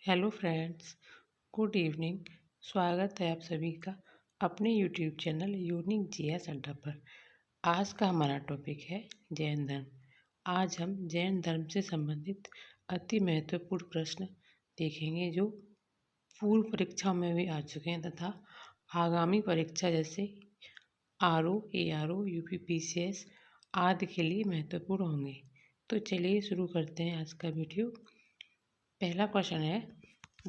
Hello friends, good evening. स्वागत है आप सभी का अपने यूट्यूब चैनल यूनिक जीएस अड्डा पर। आज का हमारा टॉपिक है जैन धर्म। आज हम जैन धर्म से संबंधित अति महत्वपूर्ण प्रश्न देखेंगे जो पूर्व परीक्षाओं में भी आ चुके हैं तथा आगामी परीक्षा जैसे आरओ, एआरओ, यूपीपीसीएस आदि के लिए महत्वपूर्ण होंगे। तो चलिए शुरू करते हैं आज का वीडियो। पहला क्वेश्चन है,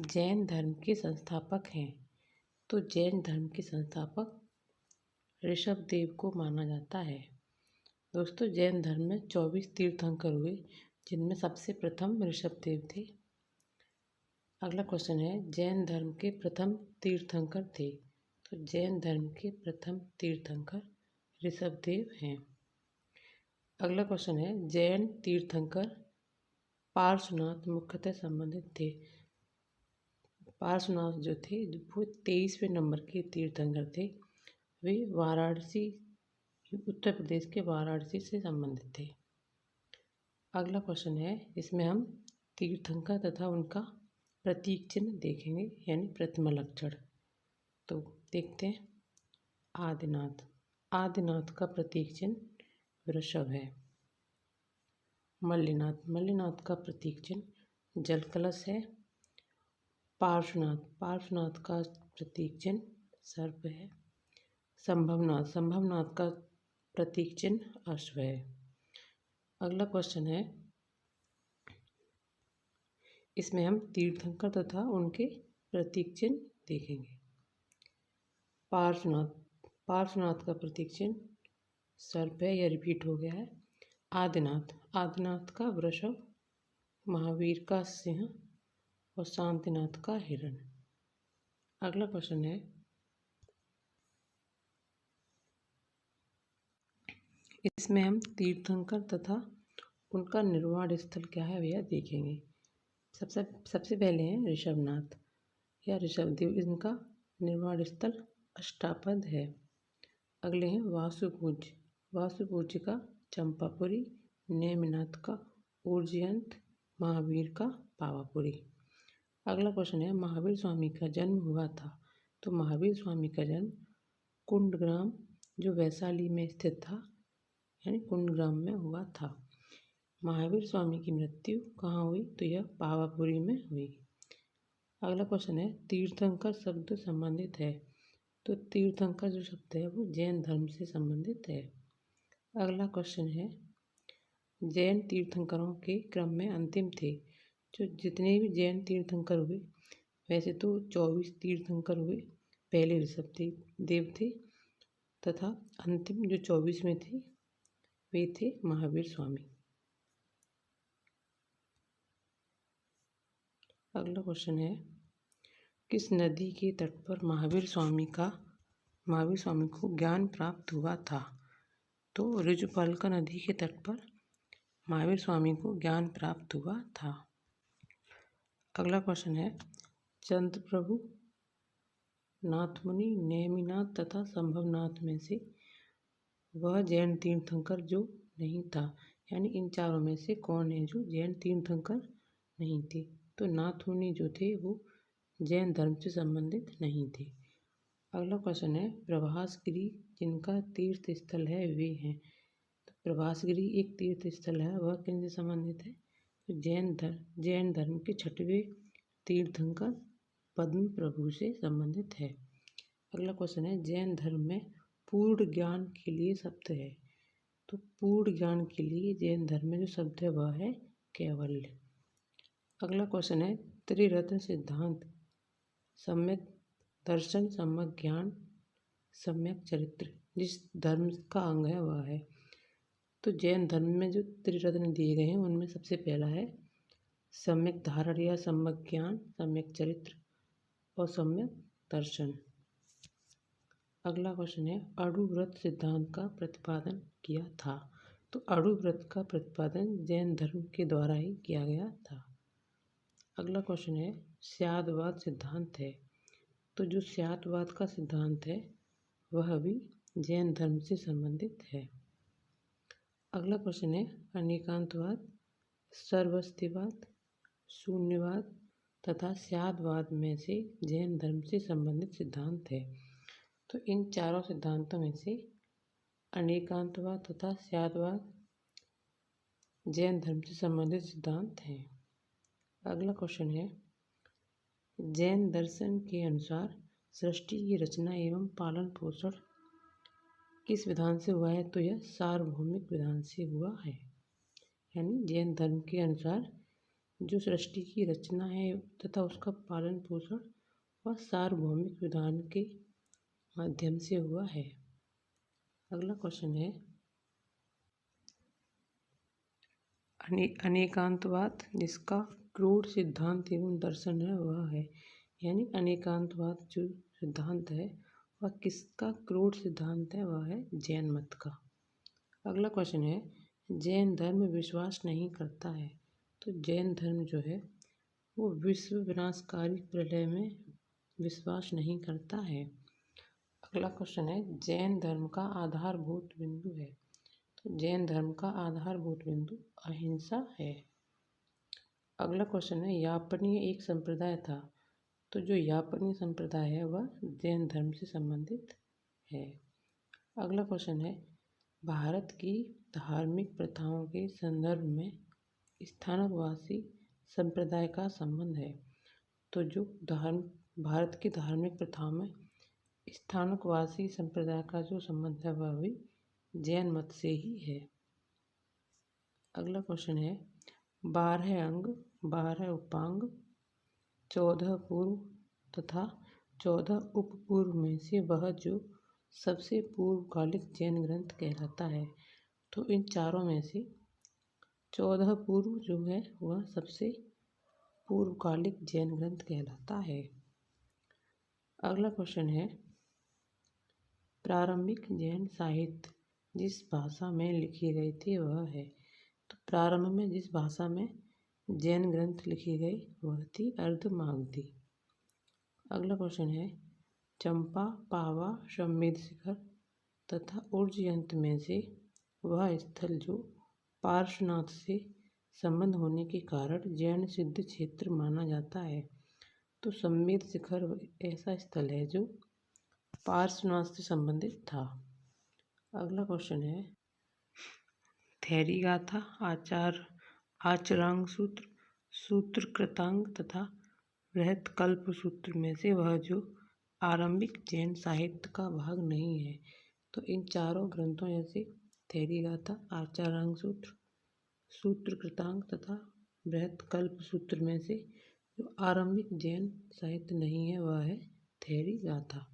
जैन धर्म के संस्थापक हैं। तो जैन धर्म के संस्थापक ऋषभ देव को माना जाता है। दोस्तों, जैन धर्म में 24 तीर्थंकर हुए जिनमें सबसे प्रथम ऋषभ देव थे। अगला क्वेश्चन है, जैन धर्म के प्रथम तीर्थंकर थे। तो जैन धर्म के प्रथम तीर्थंकर ऋषभ देव हैं। अगला क्वेश्चन है, जैन तीर्थंकर पार्श्वनाथ मुख्यतः संबंधित थे। पार्श्वनाथ जो थे वो 23वें नंबर के तीर्थंकर थे। वे वाराणसी, उत्तर प्रदेश के वाराणसी से संबंधित थे। अगला क्वेश्चन है, इसमें हम तीर्थंकर तथा उनका प्रतीक चिन्ह देखेंगे यानी प्रतिमा लक्षण। तो देखते हैं। आदिनाथ, आदिनाथ का प्रतीक चिन्ह वृषभ है। मल्लिनाथ, मल्लिनाथ का प्रतीक चिन्ह जल कलश है। पार्श्वनाथ, पार्श्वनाथ का प्रतीक चिन्ह सर्प है। संभवनाथ, संभवनाथ का प्रतीक चिन्ह अश्व है। अगला क्वेश्चन है, इसमें हम तीर्थंकर तथा उनके प्रतीक चिन्ह देखेंगे। पार्श्वनाथ, पार्श्वनाथ का प्रतीक चिन्ह सर्प है, यह रिपीट हो गया है। आदिनाथ, आदिनाथ का वृषभ, महावीर का सिंह और शांतिनाथ का हिरण। अगला क्वेश्चन है, इसमें हम तीर्थंकर तथा उनका निर्वाण स्थल क्या है वह देखेंगे। सबसे पहले हैं ऋषभनाथ या ऋषभदेव, इनका निर्वाण स्थल अष्टापद है। अगले हैं वासुपूज्य, वासुपूज्य का चंपापुरी, नेमिनाथ का उज्जैन, महावीर का पावापुरी। अगला क्वेश्चन है, महावीर स्वामी का जन्म हुआ था। तो महावीर स्वामी का जन्म कुंडग्राम जो वैशाली में स्थित था यानी कुंडग्राम में हुआ था। महावीर स्वामी की मृत्यु कहाँ हुई? तो यह पावापुरी में हुई। अगला क्वेश्चन है, तीर्थंकर शब्द संबंधित है। तो तीर्थंकर जो शब्द है वो जैन धर्म से संबंधित है। अगला क्वेश्चन है, जैन तीर्थंकरों के क्रम में अंतिम थे। जो जितने भी जैन तीर्थंकर हुए, वैसे तो 24 तीर्थंकर हुए, पहले ऋषभ देव थे तथा अंतिम जो 24वें थे वे थे महावीर स्वामी। अगला क्वेश्चन है, किस नदी के तट पर महावीर स्वामी को ज्ञान प्राप्त हुआ था? तो ऋजुपालिका नदी के तट पर महावीर स्वामी को ज्ञान प्राप्त हुआ था। अगला क्वेश्चन है, चंद्रप्रभु, नाथमुनि, नेमिनाथ तथा संभवनाथ में से वह जैन तीर्थंकर जो नहीं था, यानी इन चारों में से कौन है जो जैन तीर्थंकर नहीं थे? तो नाथमुनि जो थे वो जैन धर्म से संबंधित नहीं थे। अगला क्वेश्चन है, प्रभासगिरी जिनका तीर्थ स्थल है वे हैं। तो प्रभासगिरी एक तीर्थ स्थल है, वह किन से संबंधित है? तो जैन धर्म के 6वें तीर्थंकर पद्म प्रभु से संबंधित है। अगला क्वेश्चन है, जैन धर्म में पूर्ण ज्ञान के लिए शब्द है। तो पूर्ण ज्ञान के लिए जैन धर्म में जो शब्द है वह है कैवल्य। अगला क्वेश्चन है, त्रिरत्न सिद्धांत सम्यक दर्शन, सम्यक ज्ञान, सम्यक चरित्र जिस धर्म का अंग है वह है। तो जैन धर्म में जो त्रिरत्न दिए गए हैं उनमें सबसे पहला है सम्यक धारण या सम्यक ज्ञान, सम्यक चरित्र और सम्यक दर्शन। अगला क्वेश्चन है, अणुव्रत सिद्धांत का प्रतिपादन किया था। तो अणुव्रत का प्रतिपादन जैन धर्म के द्वारा ही किया गया था। अगला क्वेश्चन है, स्यादवाद सिद्धांत है। तो जो स्यादवाद का सिद्धांत है वह भी जैन धर्म से संबंधित है। अगला क्वेश्चन है, अनेकांतवाद, सर्वस्तिवाद, शून्यवाद, तथा स्यादवाद में से जैन धर्म से संबंधित सिद्धांत है। तो इन चारों सिद्धांतों में से अनेकांतवाद तथा स्यादवाद जैन धर्म से संबंधित सिद्धांत हैं। अगला क्वेश्चन है, जैन दर्शन के अनुसार सृष्टि की रचना एवं पालन पोषण किस विधान से हुआ है? तो यह सार्वभौमिक विधान से हुआ है। यानी जैन धर्म के अनुसार जो सृष्टि की रचना है तथा उसका पालन पोषण वह सार्वभौमिक विधान के माध्यम से हुआ है। अगला क्वेश्चन है, अनेकांतवाद जिसका क्रोध सिद्धांत एवं दर्शन है वह है। यानी अनेकांतवाद जो सिद्धांत है वह किसका क्रोध सिद्धांत है? वह है जैन मत का। अगला क्वेश्चन है, जैन धर्म विश्वास नहीं करता है। तो जैन धर्म जो है वो विश्व विनाशकारी प्रलय में विश्वास नहीं करता है। अगला क्वेश्चन है, जैन धर्म का आधारभूत बिंदु है। तो जैन धर्म का आधारभूत बिंदु अहिंसा है। अगला क्वेश्चन है, यापनीय एक संप्रदाय था। तो जो यापनीय संप्रदाय है वह जैन धर्म से संबंधित है। अगला क्वेश्चन है, भारत की धार्मिक प्रथाओं के संदर्भ में स्थानकवासी संप्रदाय का संबंध है। तो जो भारत की धार्मिक प्रथाओं में स्थानकवासी संप्रदाय का जो संबंध है वह भी जैन मत से ही है। अगला क्वेश्चन है, 12 अंग, 12 उपांग, 14 पूर्व तथा 14 उपपूर्व में से वह जो सबसे पूर्वकालिक जैन ग्रंथ कहलाता है। तो इन चारों में से 14 पूर्व जो है वह सबसे पूर्वकालिक जैन ग्रंथ कहलाता है। अगला क्वेश्चन है, प्रारंभिक जैन साहित्य जिस भाषा में लिखी गई थी वह है। तो प्रारंभ में जिस भाषा में जैन ग्रंथ लिखी गई वह थी अर्धमागधी। अगला क्वेश्चन है, चंपा, पावा, संमेद शिखर तथा उर्जयंत में से वह स्थल जो पार्श्वनाथ से संबंध होने के कारण जैन सिद्ध क्षेत्र माना जाता है। तो संमेद शिखर ऐसा स्थल है जो पार्श्वनाथ से संबंधित था। अगला क्वेश्चन है, थेरीगाथा, आचरांग सूत्र, सूत्रकृतांग तथा बृहत्कल्प सूत्र में से वह जो आरंभिक जैन साहित्य का भाग नहीं है। तो इन चारों ग्रंथों जैसे थेरीगाथा, आचरांग सूत्र, सूत्रकृतांग तथा बृहत्कल्प सूत्र में से जो आरंभिक जैन साहित्य नहीं है वह है थेरीगाथा।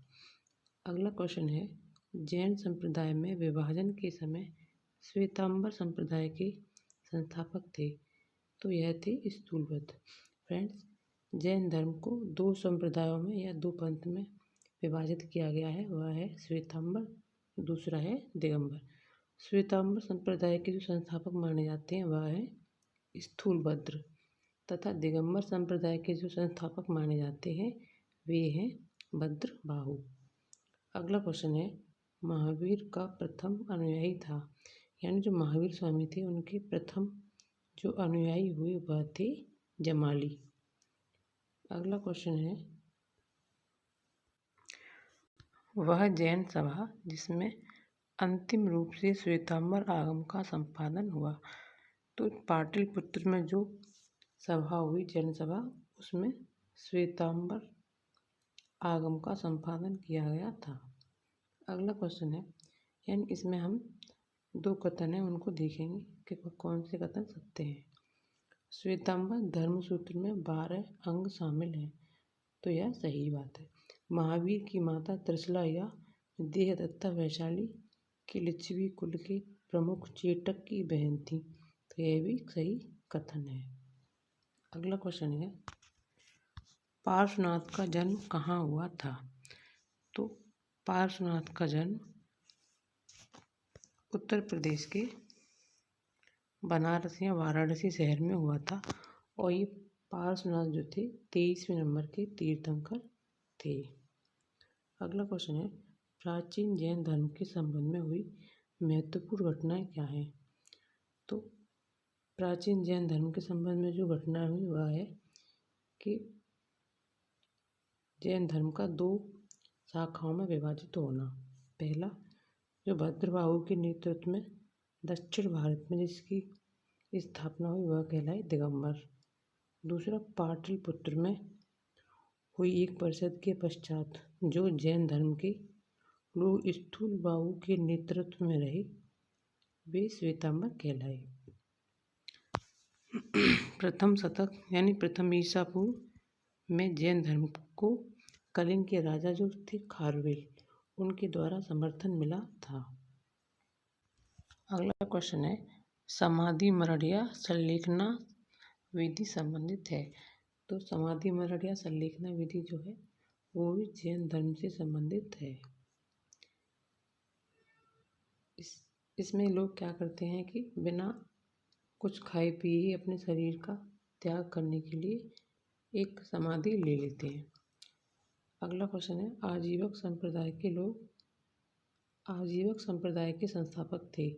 अगला क्वेश्चन है, जैन संप्रदाय में विभाजन के समय श्वेतांबर संप्रदाय के संस्थापक थे। तो यह थे स्थूलबद्ध। फ्रेंड्स, जैन धर्म को दो संप्रदायों में या दो पंथ में विभाजित किया गया है। वह है श्वेतांबर, दूसरा है दिगंबर। श्वेतांबर संप्रदाय के जो संस्थापक माने जाते हैं वह है स्थूलभद्र तथा दिगंबर संप्रदाय के जो संस्थापक माने जाते हैं वे हैं भद्रबाहु। अगला क्वेश्चन है, महावीर का प्रथम अनुयायी था। यानी जो महावीर स्वामी थे उनके प्रथम जो अनुयायी हुए वह थे जमाली। अगला क्वेश्चन है, वह जैन सभा जिसमें अंतिम रूप से श्वेतांबर आगम का संपादन हुआ। तो पाटलिपुत्र में जो सभा हुई जैन सभा उसमें श्वेतांबर आगम का संपादन किया गया था। अगला क्वेश्चन है, यानी इसमें हम दो कथन हैं उनको देखेंगे कि कौन से कथन सत्य हैं। श्वेतांबर धर्मसूत्र में 12 अंग शामिल हैं। तो यह सही बात है। महावीर की माता त्रिशला या देहदत्ता वैशाली के लिच्छवी कुल के प्रमुख चेटक की बहन थी। तो यह भी सही कथन है। अगला क्वेश्चन है, पार्श्वनाथ का जन्म कहाँ हुआ था? तो पार्श्वनाथ का जन्म उत्तर प्रदेश के बनारस या वाराणसी शहर में हुआ था और ये पार्श्वनाथ जो थे 23वें नंबर के तीर्थंकर थे। अगला क्वेश्चन है, प्राचीन जैन धर्म के संबंध में हुई महत्वपूर्ण घटनाएं क्या हैं? तो प्राचीन जैन धर्म के संबंध में जो घटना हुई वह है कि जैन धर्म का 2 शाखाओं में विभाजित होना। पहला, जो भद्रबाहु के नेतृत्व में दक्षिण भारत में जिसकी स्थापना हुई वह कहलाई दिगंबर। दूसरा, पाटलिपुत्र में हुई एक परिषद के पश्चात जो जैन धर्म के लोग स्थूलबाहु के नेतृत्व में रहे वे श्वेतांबर कहलाए। प्रथम शतक यानी प्रथम ईसा पूर्व में जैन धर्म को कलिंग के राजा जो थे खारवेल उनके द्वारा समर्थन मिला था। अगला क्वेश्चन है, समाधि मरण या संलेखना विधि संबंधित है। तो समाधि मरण या संलेखना विधि जो है वो भी जैन धर्म से संबंधित है। इसमें लोग क्या करते हैं कि बिना कुछ खाए पिए अपने शरीर का त्याग करने के लिए एक समाधि ले लेते हैं। अगला क्वेश्चन है, आजीवक संप्रदाय के लोग आजीवक संप्रदाय के संस्थापक थे।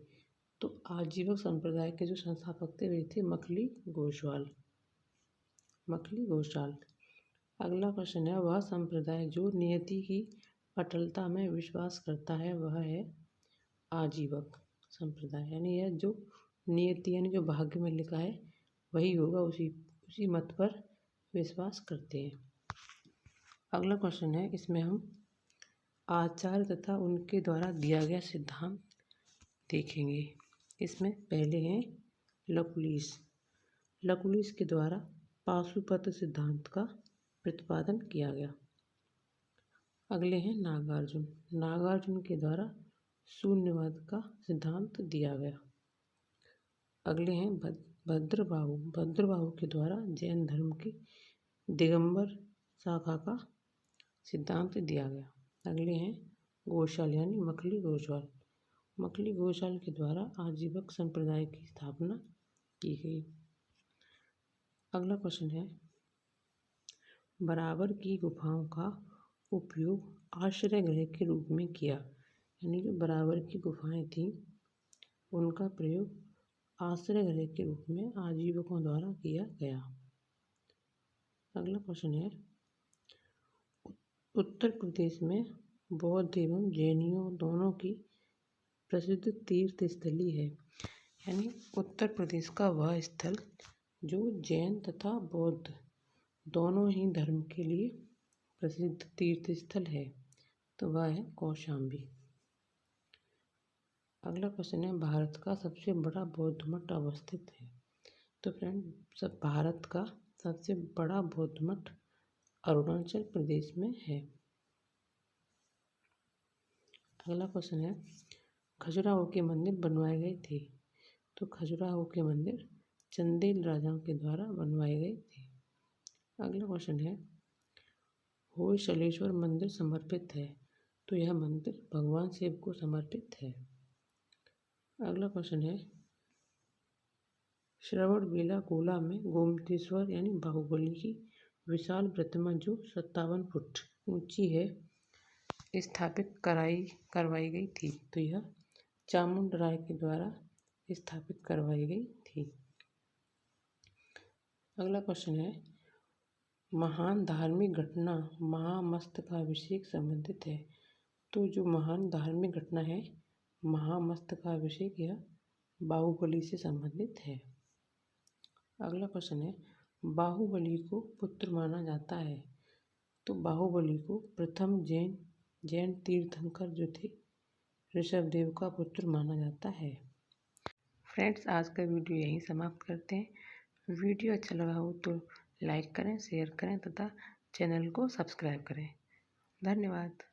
तो आजीवक संप्रदाय के जो संस्थापक थे वे थे मखली गोशाल। अगला क्वेश्चन है, वह संप्रदाय जो नियति की अटलता में विश्वास करता है वह है आजीवक संप्रदाय। यानी यह जो नियति यानी जो भाग्य में लिखा है वही होगा, उसी मत पर विश्वास करते हैं। अगला क्वेश्चन है, इसमें हम आचार्य तथा उनके द्वारा दिया गया सिद्धांत देखेंगे। इसमें पहले हैं लकुलिस के द्वारा पाशुपत सिद्धांत का प्रतिपादन किया गया। अगले हैं नागार्जुन के द्वारा शून्यवाद का सिद्धांत दिया गया। अगले हैं भद्रबाहु के द्वारा जैन धर्म की दिगंबर शाखा का सिद्धांत दिया गया। अगले हैं गोशाल यानी मखली गोशाल के द्वारा आजीवक संप्रदाय की स्थापना की गई। अगला क्वेश्चन है, बराबर की गुफाओं का उपयोग आश्रय गृह के रूप में किया। यानी जो बराबर की गुफाएं थीं उनका प्रयोग आश्रय गृह के रूप में आजीवकों द्वारा किया गया। अगला क्वेश्चन है, उत्तर प्रदेश में बौद्ध एवं जैनियों दोनों की प्रसिद्ध तीर्थ स्थली है। यानी उत्तर प्रदेश का वह स्थल जो जैन तथा बौद्ध दोनों ही धर्म के लिए प्रसिद्ध तीर्थ स्थल है तो वह है कौशाम्बी। अगला क्वेश्चन है, भारत का सबसे बड़ा बौद्ध मठ अवस्थित है। तो फ्रेंड भारत का सबसे बड़ा बौद्ध मठ अरुणाचल प्रदेश में है। अगला क्वेश्चन है, खजुराहो के मंदिर बनवाए गए थे। तो खजुराहो के मंदिर चंदेल राजाओं के द्वारा बनवाए गए थे। अगला क्वेश्चन है, होयसलेश्वर मंदिर समर्पित है। तो यह मंदिर भगवान शिव को समर्पित है। अगला क्वेश्चन है, श्रवणबेलागोला में गोमतेश्वर यानी बाहुबली की विशाल प्रतिमा जो 57 फुट ऊंची है स्थापित करवाई गई थी। तो यह चामुंड राय के द्वारा स्थापित करवाई गई थी। अगला क्वेश्चन है, महान धार्मिक घटना महामस्तकाभिषेक संबंधित है। तो जो महान धार्मिक घटना है महामस्तकाभिषेक यह बाहुबली से संबंधित है। अगला क्वेश्चन है, बाहुबली को पुत्र माना जाता है। तो बाहुबली को प्रथम जैन तीर्थंकर जो थे ऋषभदेव का पुत्र माना जाता है। फ्रेंड्स आज का वीडियो यहीं समाप्त करते हैं। वीडियो अच्छा लगा हो तो लाइक करें, शेयर करें तथा चैनल को सब्सक्राइब करें। धन्यवाद।